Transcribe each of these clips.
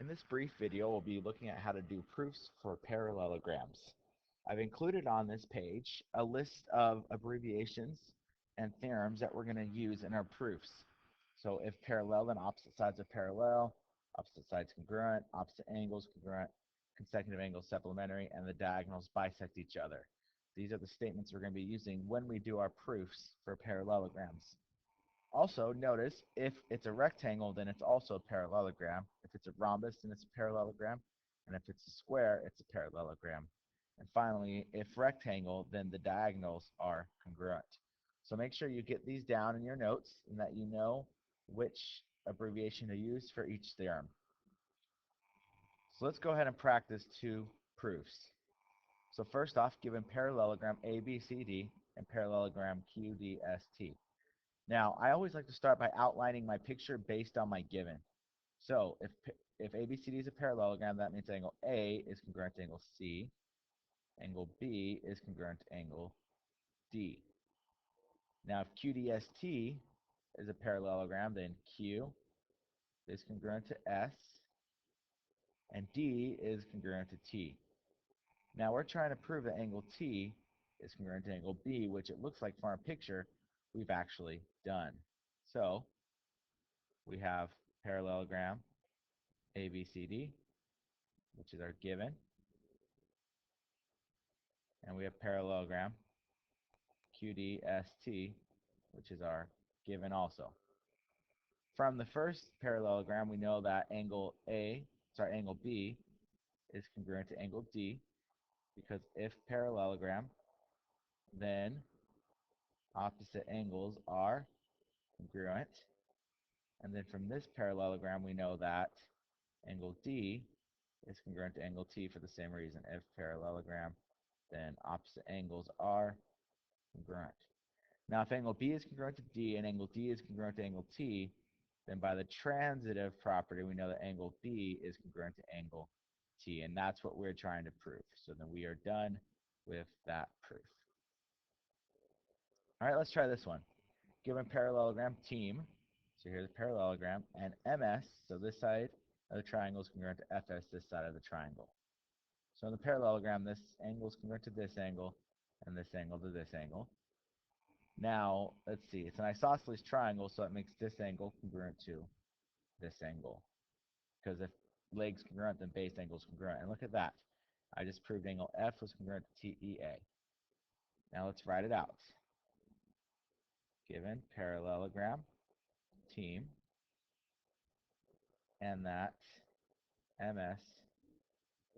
In this brief video, we'll be looking at how to do proofs for parallelograms. I've included on this page a list of abbreviations and theorems that we're going to use in our proofs. So if parallel, then opposite sides are parallel, opposite sides congruent, opposite angles congruent, consecutive angles supplementary, and the diagonals bisect each other. These are the statements we're going to be using when we do our proofs for parallelograms. Also, notice if it's a rectangle, then it's also a parallelogram. If it's a rhombus, then it's a parallelogram. And if it's a square, it's a parallelogram. And finally, if rectangle, then the diagonals are congruent. So make sure you get these down in your notes and that you know which abbreviation to use for each theorem. So let's go ahead and practice two proofs. So first off, given parallelogram ABCD and parallelogram QDST. Now, I always like to start by outlining my picture based on my given. So if ABCD is a parallelogram, that means angle A is congruent to angle C, angle B is congruent to angle D. Now, if QDST is a parallelogram, then Q is congruent to S, and D is congruent to T. Now, we're trying to prove that angle T is congruent to angle B, which it looks like from our picture we've actually done. So we have parallelogram ABCD, which is our given, and we have parallelogram QDST, which is our given also. From the first parallelogram, we know that angle B is congruent to angle D, because if parallelogram, then opposite angles are congruent. And then from this parallelogram, we know that angle D is congruent to angle T for the same reason. If parallelogram, then opposite angles are congruent. Now, if angle B is congruent to D and angle D is congruent to angle T, then by the transitive property, we know that angle B is congruent to angle T, and that's what we're trying to prove. So then we are done with that proof. All right, let's try this one. Given parallelogram team, so here's a parallelogram, and MS, so this side of the triangle is congruent to FS, this side of the triangle. So in the parallelogram, this angle is congruent to this angle, and this angle to this angle. Now, let's see, it's an isosceles triangle, so it makes this angle congruent to this angle. Because if legs congruent, then base angle is congruent. And look at that. I just proved angle F was congruent to TEA. Now let's write it out. Given parallelogram team, and that MS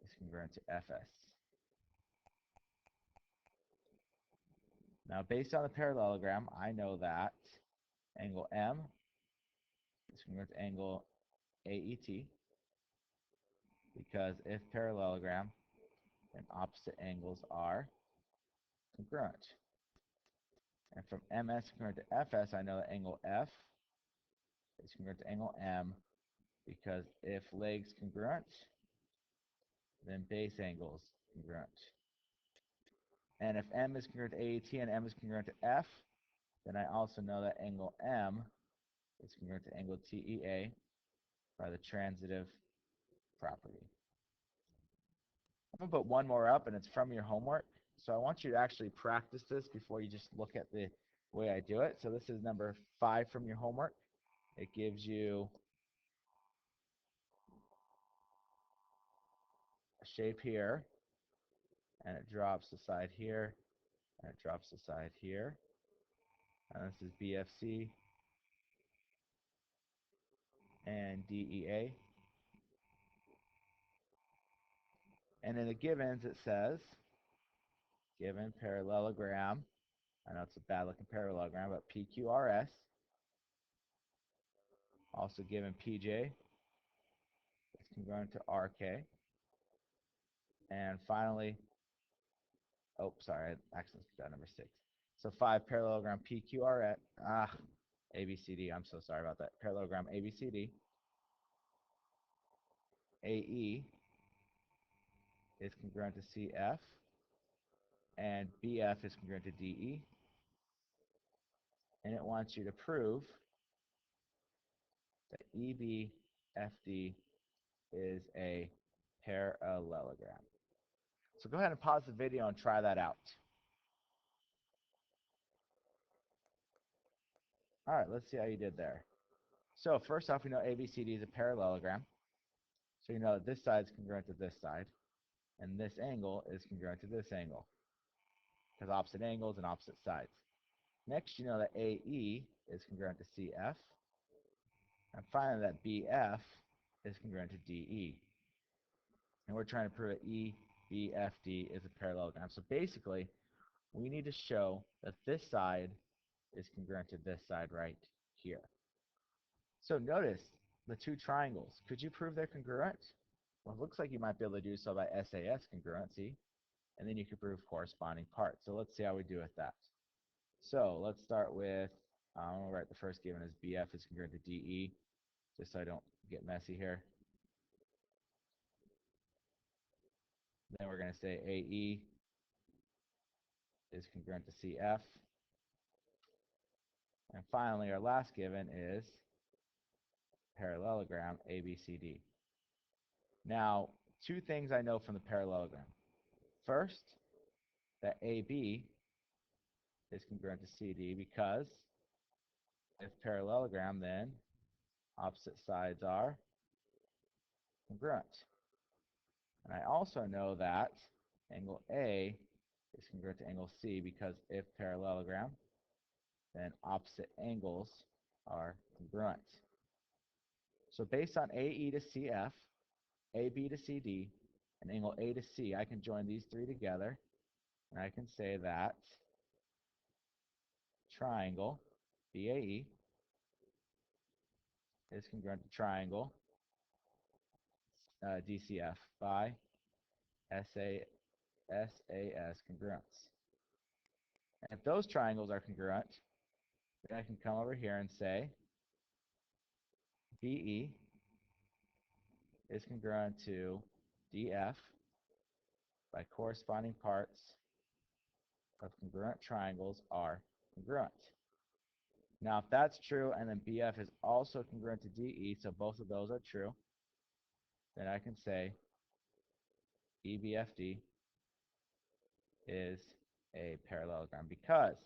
is congruent to FS. Now, based on the parallelogram, I know that angle M is congruent to angle AET, because if parallelogram, then opposite angles are congruent. And from MS congruent to FS, I know that angle F is congruent to angle M, because if legs congruent, then base angles congruent. And if M is congruent to AET and M is congruent to F, then I also know that angle M is congruent to angle TEA by the transitive property. I'm going to put one more up, and it's from your homework. So I want you to actually practice this before you just look at the way I do it. So this is number 5 from your homework. It gives you a shape here, and it drops the side here, and it drops the side here. And this is BFC and DEA. And in the givens, it says, given parallelogram, I know it's a bad looking parallelogram, but PQRS, also given PJ, is congruent to RK. And finally, oh, sorry, I accidentally got number 6. So 5, parallelogram PQRS, ABCD, I'm so sorry about that. Parallelogram ABCD, AE is congruent to CF, and BF is congruent to DE. And it wants you to prove that EBFD is a parallelogram. So go ahead and pause the video and try that out. All right, let's see how you did there. So first off, we know ABCD is a parallelogram. So you know that this side is congruent to this side, and this angle is congruent to this angle, because opposite angles and opposite sides. Next, you know that AE is congruent to CF, and finally that BF is congruent to DE. And we're trying to prove that EBFD is a parallelogram. So basically, we need to show that this side is congruent to this side right here. So notice the two triangles. Could you prove they're congruent? Well, it looks like you might be able to do so by SAS congruency, and then you can prove corresponding parts. So let's see how we do with that. So let's start with, I'm going to write the first given as BF is congruent to DE, just so I don't get messy here. Then we're going to say AE is congruent to CF. And finally, our last given is parallelogram ABCD. Now, two things I know from the parallelogram. First, that AB is congruent to CD because if parallelogram, then opposite sides are congruent. And I also know that angle A is congruent to angle C because if parallelogram, then opposite angles are congruent. So based on AE to CF, AB to CD, and angle A to C, I can join these three together, and I can say that triangle BAE is congruent to triangle DCF by SAS congruence. And if those triangles are congruent, then I can come over here and say BE is congruent to DF by corresponding parts of congruent triangles are congruent. Now, if that's true, and then BF is also congruent to DE, so both of those are true, then I can say EBFD is a parallelogram because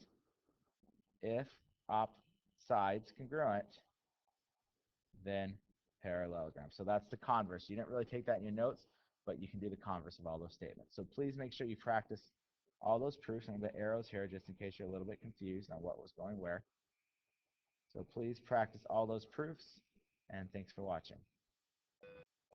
if op sides congruent, then parallelogram. So that's the converse. You didn't really take that in your notes, but you can do the converse of all those statements. So please make sure you practice all those proofs. I'm going to put arrows here just in case you're a little bit confused on what was going where. So please practice all those proofs, and thanks for watching.